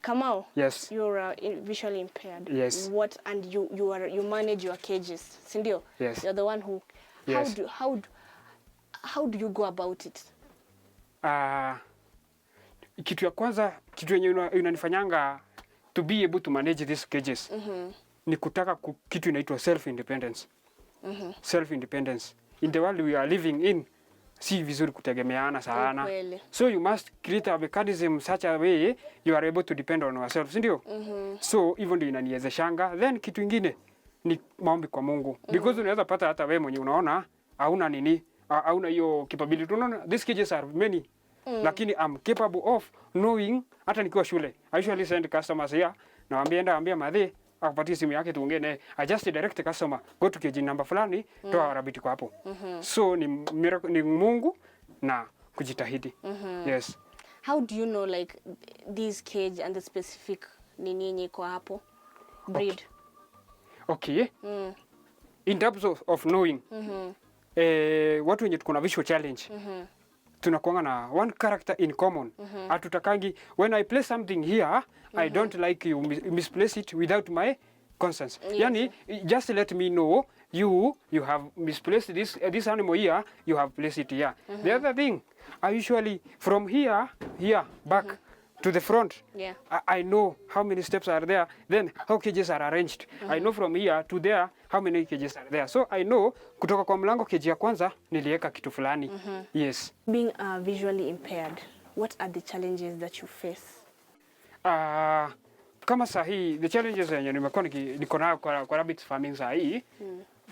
Kamau, Yes. You're visually impaired. Yes. What, and you manage your cages, sindio? Yes. You're the one who. Yes. How do you go about it? Kitu ya kwanza, kitu yenye inanifanyanga to be able to manage these cages ni kutaka kitu inaitwa self-independence. Self-independence. In the world we are living in, si vizuri kutegemeana sana. So you must create a mechanism such a way you are able to depend on yourself, sindio? So hivyo ndio inaniwezeshanga. Then kitu ingine ni maombi kwa Mungu. Because unaweza pata hata wewe mwenye unaona hauna nini, hauna hiyo capability. Unaona these cages are many. Lakini I'm capable of knowing, hata nikiwa shule. I usually send customers here, naambia madhe akupatie simu yake tuongee. I just direct the customer, go to cage number fulani, toa rabbit kwa hapo. So ni Mungu na kujitahidi. Yes. How do you know like this cage and the specific nini kwa hapo breed? Okay. In terms of knowing, watu wenye tuko na visual challenge, tunakuanga na one character in common. Hatutakangi, when I place something here, I don't like you misplace it without my consent. Yani, just let me know you have misplaced this animal here, you have placed it here. The other thing, I usually from here back to the front, I know how many steps are there, then how cages are arranged. I know from here to there how many cages are there. So I know kutoka kwa mlango keji ya kwanza niliweka kitu fulani. Yes. Being visually impaired, what are the challenges that you face? Kama sahi, the challenges yenye nimekuwa niko nayo kwa rabbit farming sahi,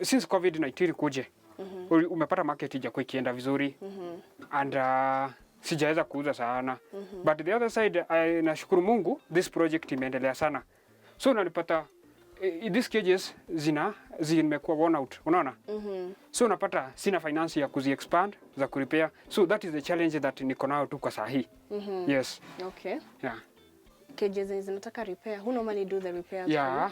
since COVID-19 kuje, umepata market ijakuwa ikienda vizuri, and sijaweza kuuza sana. But the other side, nashukuru Mungu, this project imeendelea sana. So unanipata these cages zimekuwa worn out, unaona? So unapata sina finance ya kuzi expand, za kurepair. So that is the challenge that niko nayo tu kwa sahi. Yes. Okay. Yeah. Cages zinataka repair. Who normally do the repairs? Yeah.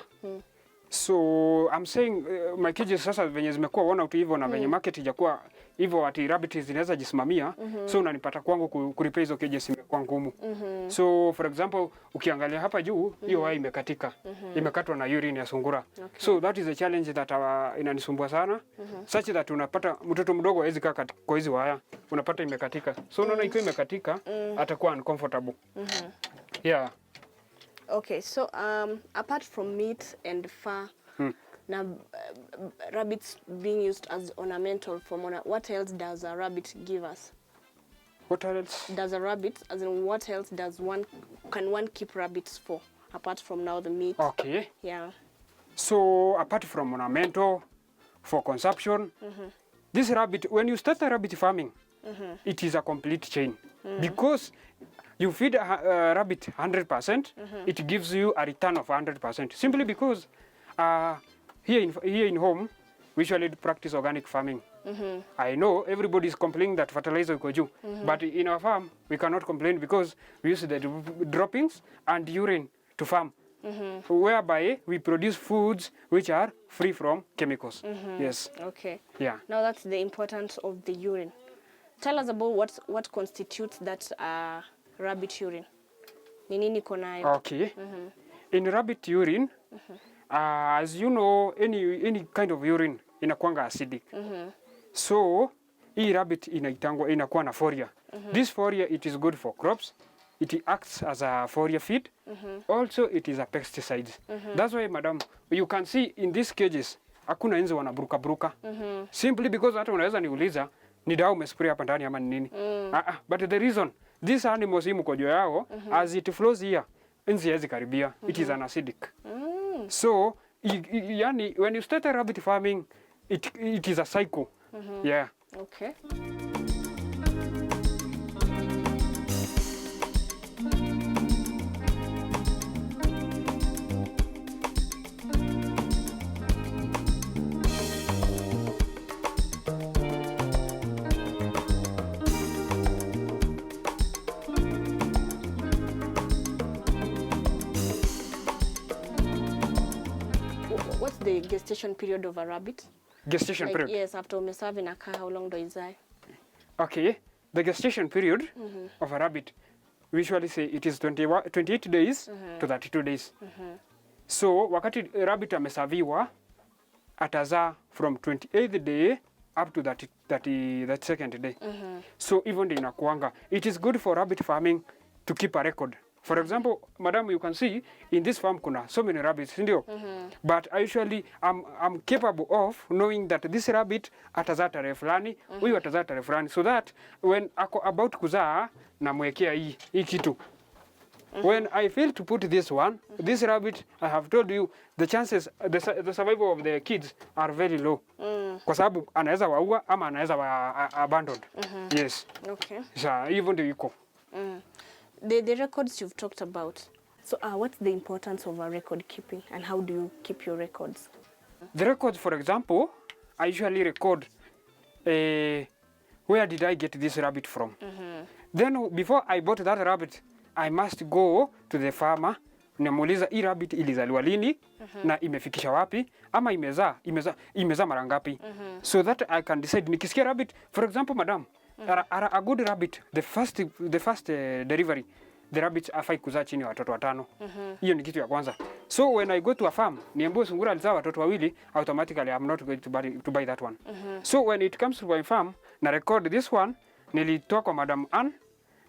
So I'm saying my cages sasa venye zimekuwa worn out hivyo na venye market ijakuwa hivyo ati rabbit zinaweza jisimamia. So unanipata kwangu kurepair hizo cages imekuwa ngumu. So for example, ukiangalia hapa juu hiyo waya imekatika. Imekatwa na urine ya sungura. So that is the challenge that inanisumbua sana. Such that unapata mtoto mdogo hawezi kaa kwa hizo waya. Unapata imekatika. So unaona ikiwa imekatika atakuwa uncomfortable. Yeah. Okay, so apart from meat and fur, now rabbits being used as ornamental what else does a rabbit give us? What else? Does a rabbit, as in what else can one keep rabbits for, apart from now the meat? Okay. Yeah. So apart from ornamental, for consumption, this rabbit, when you start a rabbit farming, it is a complete chain. Because you feed a rabbit 100%, it gives you a return of 100%. Simply because here in home, we usually practice organic farming. I know everybody is complaining that fertilizer is juu, but in our farm, we cannot complain because we use the droppings and urine to farm, whereby we produce foods which are free from chemicals. Yes. Okay. Yeah. Now that's the importance of the urine. Tell us about what constitutes that rabbit urine. Ni nini konayo? Okay. In rabbit urine, as you know, any kind of urine inakuanga acidic. So hii rabbit inakuwa na foria. This foria, it is good for crops. It acts as a foria feed. Also it is a pesticide. That's why, madam, you can see in these cages hakuna nzi wanaburuka. Simply because hata unaweza niuliza ni dawa umespray hapa ndani ama ni nini? But the reason these animals hii mkojo yao as it flows here, nzi hawezi karibia. It is an acidic. So yani when you start a rabbit farming, it is a cycle. Yeah. Okay. What's the gestation period of a rabbit? Gestation period? Yes, after umeserve in a car, how long do it die? Okay, the gestation period of a rabbit, we usually say it is 28 days to 32 days. So wakati rabbit amesaviwa atazaa from 28th day up to that 32nd day. So even ndio inakuanga. It is good for rabbit farming to keep a record. For example, madam, you can see in this farm kuna so many rabbits, ndio? But I usually I'm capable of knowing that this rabbit atazaa tarehe fulani, huyu atazaa tarehe fulani, so that when ako about kuzaa namwekea hii kitu. When I fail to put this one, this rabbit, I have told you, the chances, the survival of the kids are very low. Kwa sababu anaweza waua ama anaweza abandoned. Yes. Okay. So hivyo ndio iko. The records you've talked about. So what's the importance of a record keeping and how do you keep your records? The records, for example, I usually record where did I get this rabbit from. Then before I bought that rabbit, I must go to the farmer, namuuliza hii rabbit ilizaliwa lini na imefikisha wapi ama imezaa mara ngapi. So that I can decide nikisikia rabbit, for example, madam, a good rabbit, the first delivery, the rabbits afai kuzaa chini ya watoto 5. Hiyo ni kitu ya kwanza. So when I go to a farm, niambiwe sungura alizaa watoto 2, automatically I'm not going to buy that one. So when it comes to my farm, na record this one, nilitoa kwa Madam Ann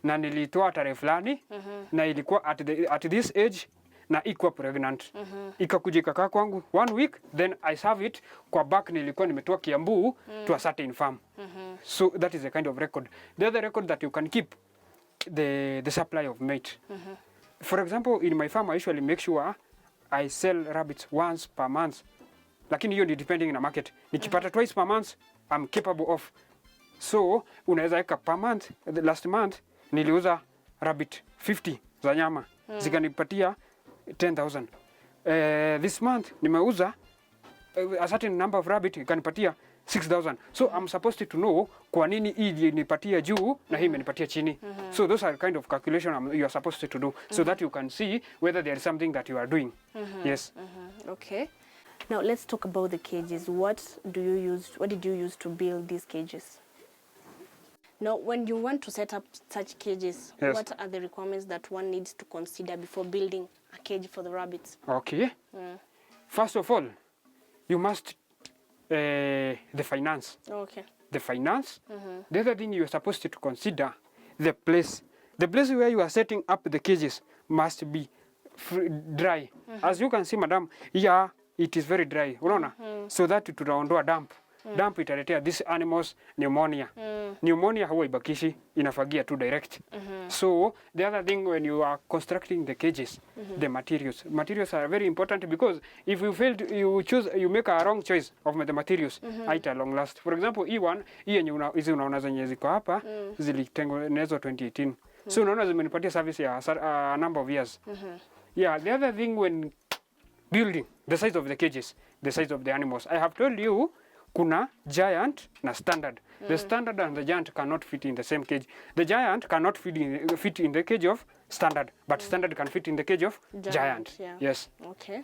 na nilitoa tarehe fulani na ilikuwa at this age na ikuwa pregnant. Ikakuja ikakaa kwangu 1 week, then I serve it kwa back nilikuwa nimetoa Kiambu to a certain farm. So that is a kind of record. The other record that you can keep, the supply of meat. For example, in my farm I usually make sure I sell rabbits once per month. Lakini hiyo ni depending na market. Nikipata twice per month, I'm capable of. So unaweza weka per month, the last month niliuza rabbit 50 za nyama. Zikanipatia 10,000. This month nimeuza a certain number of rabbit ikanipatia 6,000. So I'm supposed to know kwa nini hii nipatia juu na hii imenipatia chini. So those are kind of calculation you are supposed to do so that you can see whether there is something that you are doing. Yes. Okay. Now let's talk about the cages. What did you use to build these cages? Now, when you want to set up such cages, yes, what are the requirements that one needs to consider before building a cage for the rabbits? Okay. First of all, you must the finance. Okay. The finance. The other thing you are supposed to consider, the place. The place where you are setting up the cages must be dry. As you can see, madam, here it is very dry. Unaona? So that tutaondoa damp. Damp italetea these animals pneumonia. Pneumonia huwa ibakishi, inafagia tu direct. So the other thing when you are constructing the cages, the materials. Materials are very important because if you fail to, you make a wrong choice of the materials, haita long last. For example, hii yenye unaona zenye ziko hapa zilitengenezwa 2018. So unaona zimenipatia service ya a number of years. Yeah, the other thing when building, the size of the cages, the size of the animals. I have told you kuna giant na standard. The standard and the giant cannot fit in the same cage. The giant cannot fit in the cage of standard, but standard can fit in the cage of giant. Yeah. Yes. Okay.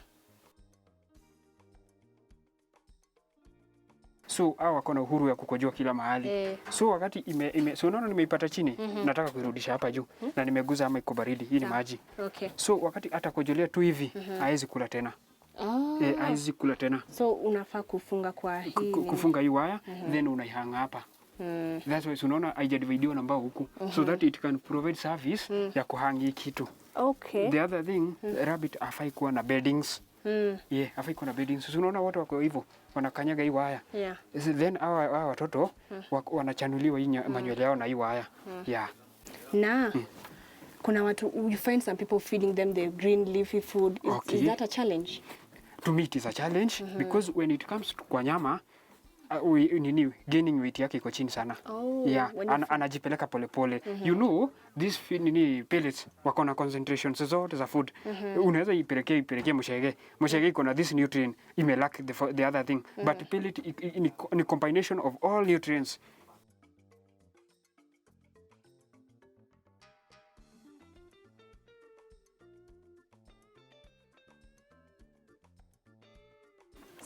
So hawa wako na uhuru ya kukojoa kila mahali. So wakati so unaona nimeipata chini, nataka kuirudisha hapa juu na nimeguza ama iko baridi, hii ni maji. Okay. So wakati atakojolea tu hivi, haezi kula tena. Haezi kula tena. So unafaa kufunga kwa hii kufunga hii waya then unaihanga hapa. That's why unaona haijadividiwa na mbao huku so that it can provide service ya kuhangi kitu. Okay. The other thing, rabbit afai kuwa na beddings. Yeah, afai kuwa na beddings. So unaona watu wako hivyo wanakanyaga hii waya. Yeah. Then hawa watoto wanachanuliwa hii manywele yao na hii waya. Yeah. Na kuna watu, you find some people feeding them the green leafy food. Is that a challenge? To me it is a challenge because when it comes to kwa nyama gaining weight yake iko chini sana. Yeah, anajipeleka polepole. You know, these pellets wako na concentrations zote za food. Unaweza ipelekea mshege. Mshege iko na this nutrient, ime lack the other thing. But pellet ni combination of all nutrients.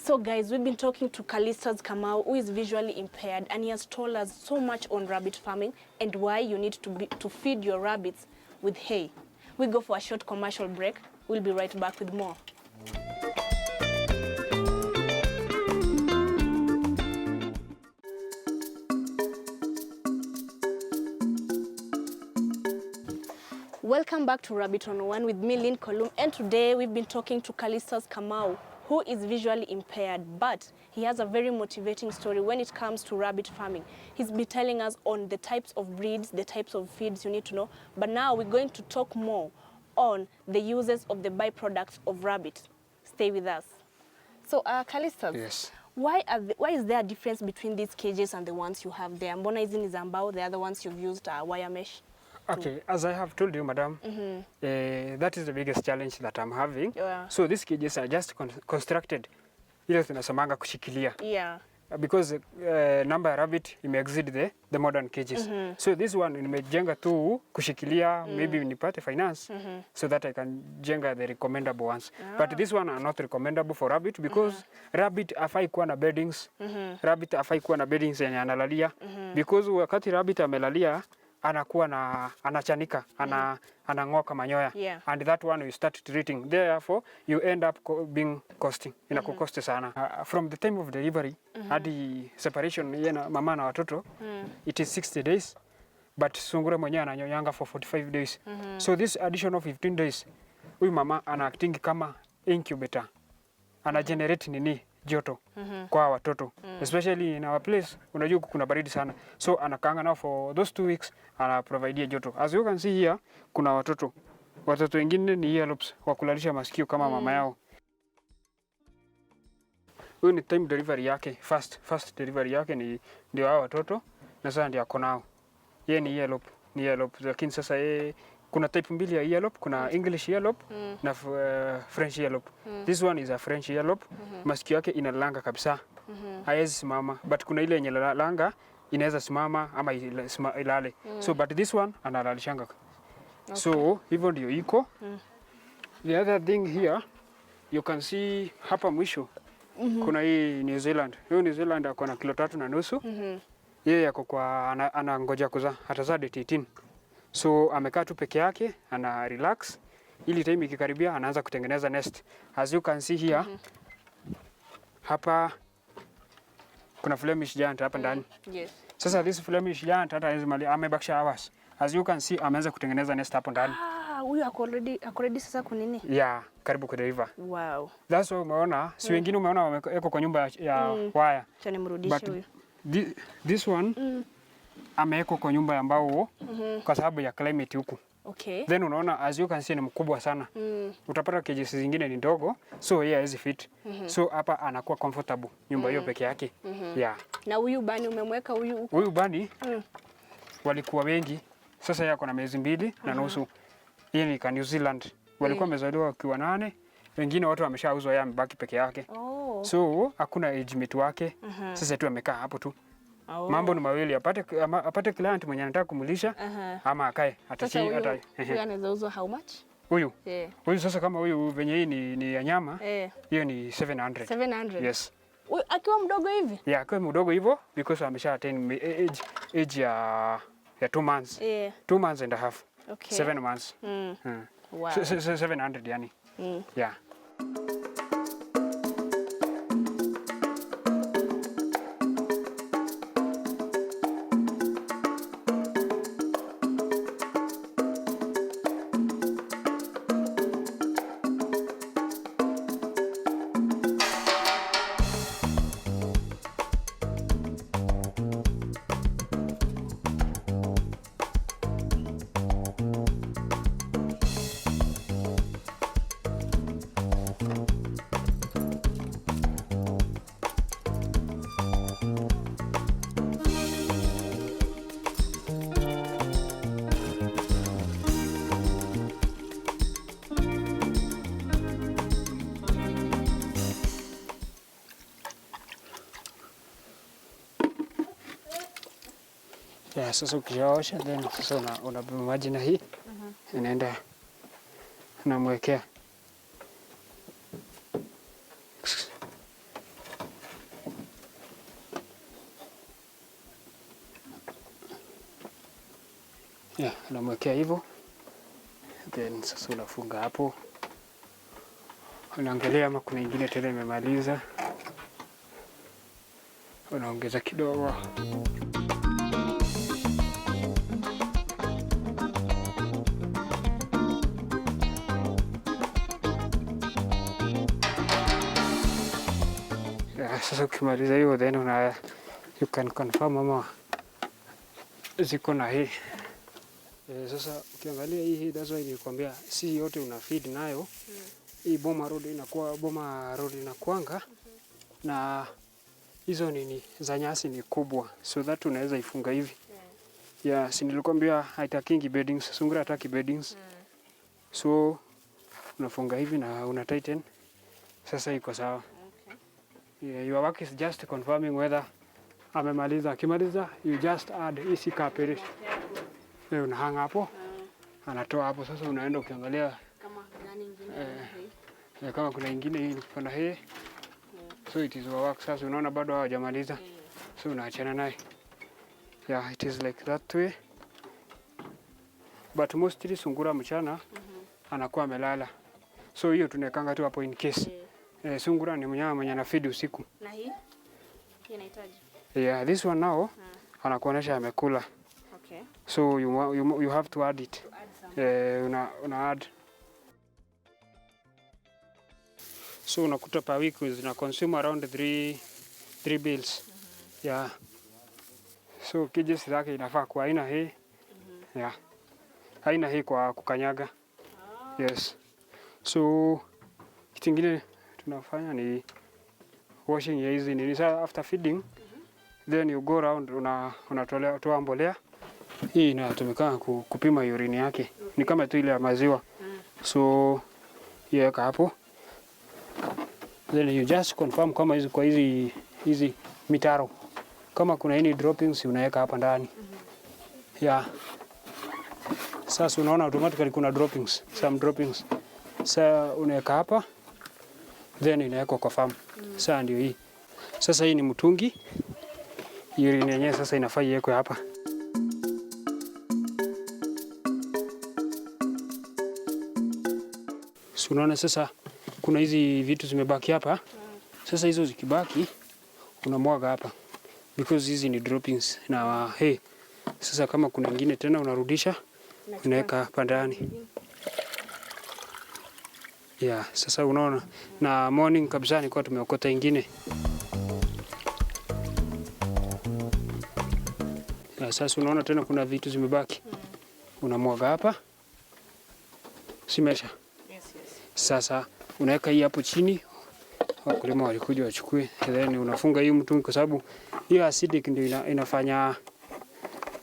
So guys, we've been talking to Callistus Kamau, who is visually impaired, and he has told us so much on rabbit farming and why you need to feed your rabbits with hay. We go for a short commercial break. We'll be right back with more. Welcome back to Rabbit on One with me, Lynn Colum, and today we've been talking to Callistus Kamau, who is visually impaired, but he has a very motivating story when it comes to rabbit farming. He's been telling us on the types of breeds, the types of feeds you need to know, but now we're going to talk more on the uses of the byproducts of rabbit. Stay with us. So, Callistus, Yes. why is there a difference between these cages and the ones you have there? Mbona hizi ni za mbao, the other ones you've used wire mesh? Okay, as I have told you, madam, that is the biggest challenge that I'm having. Yeah. So these cages are just constructed ile tunasemanga kushikilia. Yeah. Because number ya rabbit exceed the modern cages. So this one nimejenga tu kushikilia, maybe nipate finance so that I can jenga the recommendable ones. But this one are not recommendable for rabbit because rabbit afai kuwa na beddings. Rabbit afai kuwa na beddings yenye analalia. Because wakati rabbit amelalia anakuwa na anachanika, anang'oka manyoya. Yeah. And that one you start treating. Therefore, you end up being costing. Inakukoste sana. From the time of delivery hadi separation yena mama na watoto, it is 60 days. But sungura mwenyewe ananyonyanga for 45 days. So this additional 15 days, huyu mama anaacting kama incubator. Ana generate nini? Joto kwa watoto. Especially in our place, unajua kuna baridi sana. So anakaanga now for those 2 weeks, ana provide joto. As you can see here, kuna watoto. Watoto wengine ni earlobes wa kulalisha masikio kama mama yao. Huyu ni time delivery yake, first delivery yake ni ndio hao watoto na sasa ndio ako nao. Yeye ni earlobe, lakini sasa yeye kuna type mbili ya earlobe, kuna English earlobe na French earlobe. This one is a French earlobe. Masikio yake inalanga kabisa. Haiwezi simama, but kuna ile yenye langa inaweza simama ama ilale. So but this one analalishanga. Okay. So hivyo ndio iko. The other thing here you can see hapa mwisho kuna hii New Zealand. Hiyo New Zealand ako na kilo 3.5. Yeye yako kwa anangoja kuzaa, atazaa date 18. So amekaa tu peke yake, ana relax. Ili time ikikaribia anaanza kutengeneza nest. As you can see here, hapa kuna Flemish giant hapa ndani. Yes. Sasa this Flemish giant hata hizo mali amebakisha hours. As you can see ameanza kutengeneza nest hapo ndani. Huyu ako already sasa kunini? Yeah, karibu kudeliver. Wow. That's why umeona, si wengine umeona wameko kwa nyumba ya wire. Acha nimrudishe huyu. This one amewekwa kwa nyumba ambao kwa sababu ya climate huku. Okay. Then unaona as you can see ni mkubwa sana. Utapata cages zingine ni ndogo, so yeye hawezi fit. So hapa anakuwa comfortable nyumba hiyo peke yake. Yeah. Na huyu bani umemweka huyu? Huyu bani walikuwa wengi. Sasa yako na miezi 2 na nusu. Hii ni New Zealand. Walikuwa wamezaliwa wakiwa 8. Wengine watu wameshauzwa, yeye amebaki peke yake. Oh. So hakuna age mate wake. Sasa tu amekaa hapo tu. Mambo ni mawili, apate client mwenye anataka kumulisha ama akae Sasa huyu anaweza uzwa how much? Huyu. Huyu sasa kama huyu venye hii ni ya nyama, hiyo ni 700. 700. Yes. Akiwa mdogo hivi? Yeah, akiwa mdogo hivyo because amesha attain age ya 2 months. 2 months and a half. Okay. 7 months. Wow. 700 yani. Yeah. Yeah, sasa ukishaosha then sasa unabeba maji na hii inaenda unamwekea. Yeah, unamwekea hivyo Then sasa unafunga hapo. Unaangalia ama kuna ingine tena imemaliza. Unaongeza kidogo. Sasa ukimaliza hiyo then you can confirm ama ziko na hii. Sasa ukiangalia hii that's why nilikwambia si yote una feed nayo. Hii boma road inakuanga na hizo nini za nyasi ni kubwa so that unaweza ifunga hivi. Yeah, si nilikwambia haitakingi beddings, sungura hataki beddings. So unafunga hivi na una tighten. Sasa iko sawa. Yeah, your work is just confirming whether amemaliza. Akimaliza you just add isi kaperi. Leo unahanga hapo. Anatoa hapo sasa unaenda ukiangalia Kama gani ingine kama kuna ingine hii kuna hii. So it is your work. Sasa unaona bado hawajamaliza. So unaachana naye. Yeah, it is like that way. But mostly sungura mchana anakuwa amelala. So hiyo tunawekanga tu hapo in case. Sungura ni mnyama mwenye ana feed usiku. Na hii inahitaji. Yeah, this one now anakuonesha amekula. Okay. So you have to add it. Una add. So unakuta per week zina consume around 3 bills. Yeah. So cages zake inafaa kwa aina hii. Yeah. Haina hii kwa kukanyaga. Yes. So kitu kingine tunafanya ni washing ya hizi nini. Sasa after feeding then you go around unatoa mbolea. Hii inatumika kupima urine yake. Ni kama tu ile ya maziwa. So iweka hapo. Then you just confirm kama hizi kwa hizi mitaro. Kama kuna any droppings unaweka hapa ndani. Yeah. Sasa unaona automatically kuna droppings, some droppings. Sasa unaweka hapa then inawekwa kwa farm. Sasa ndio hii. Sasa hii ni mtungi. Urine yenyewe sasa inafaa iwekwe hapa. So unaona sasa kuna hizi vitu zimebaki hapa. Sasa hizo zikibaki unamwaga hapa. Because hizi ni droppings na sasa kama kuna nyingine tena unarudisha unaweka hapa ndani. Yeah, sasa unaona na morning kabisa nilikuwa tumeokota ingine. Yeah, sasa unaona tena kuna vitu zimebaki. Unamwaga hapa. Simesha. Yes. Sasa unaweka hii hapo chini. Wakulima walikuja wachukue. Then unafunga hii mtungi kwa sababu hiyo acidic ndio inafanya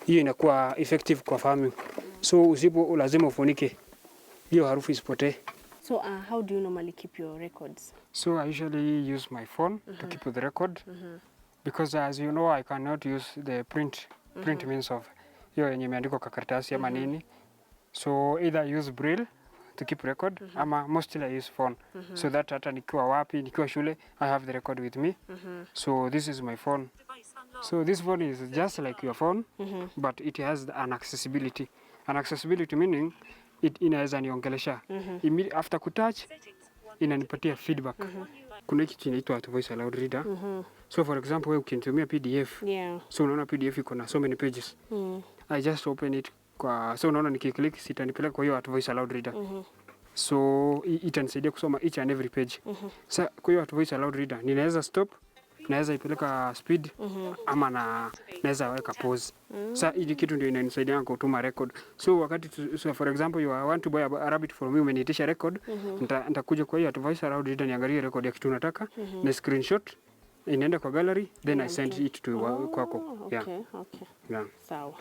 hiyo inakuwa effective kwa farming. So lazima ufunike hiyo harufu isipotee. So how do you normally keep your records? So I usually use my phone to keep the record. Because as you know I cannot use the print means of hiyo yenye imeandikwa kwa karatasi ama nini. So either use braille to keep record ama mostly I use phone. So that hata nikiwa wapi, nikiwa shule I have the record with me. So this is my phone. So this phone is just like your phone but it has an accessibility. An accessibility meaning inaweza niongelesha. After kutouch inanipatia feedback. Kuna kitu inaitwa voice aloud reader. So for example wewe ukinitumia PDF. So unaona PDF iko na so many pages. I just open it so unaona nikiklik sitanipeleka kwa hiyo voice aloud reader. So itanisaidia kusoma each and every page. Sasa kwa hiyo voice aloud reader ninaweza stop, naweza ipeleka speed ama naweza weka pause. Sasa hii kitu ndio inanisaidia kutuma record. So wakati for example you want to buy a rabbit from me umeniitisha record, nitakuja kwa hiyo voice aloud reader niangalie record ya kitu nataka na screenshot inaenda kwa gallery then I send it to kwako. Okay. Yeah. Sawa.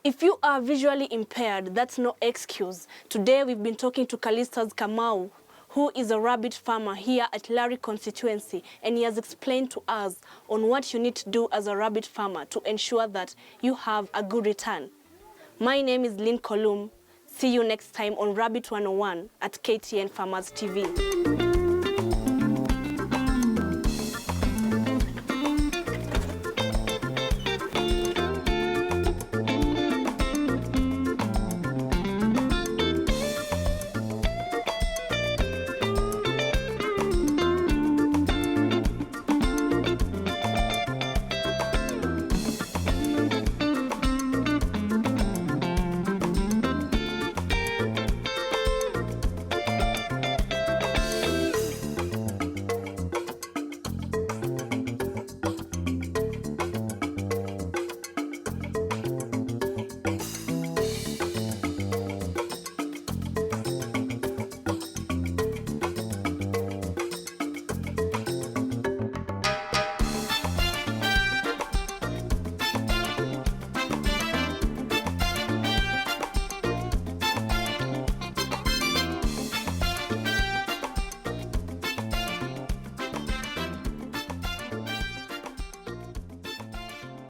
If you are visually impaired, that's no excuse. Today we've been talking to Callistus Kamau, who is a rabbit farmer here at Larry constituency, and he has explained to us on what you need to do as a rabbit farmer to ensure that you have a good return. My name is Lynn Colum. See you next time on Rabbit 101 at KTN Farmers TV.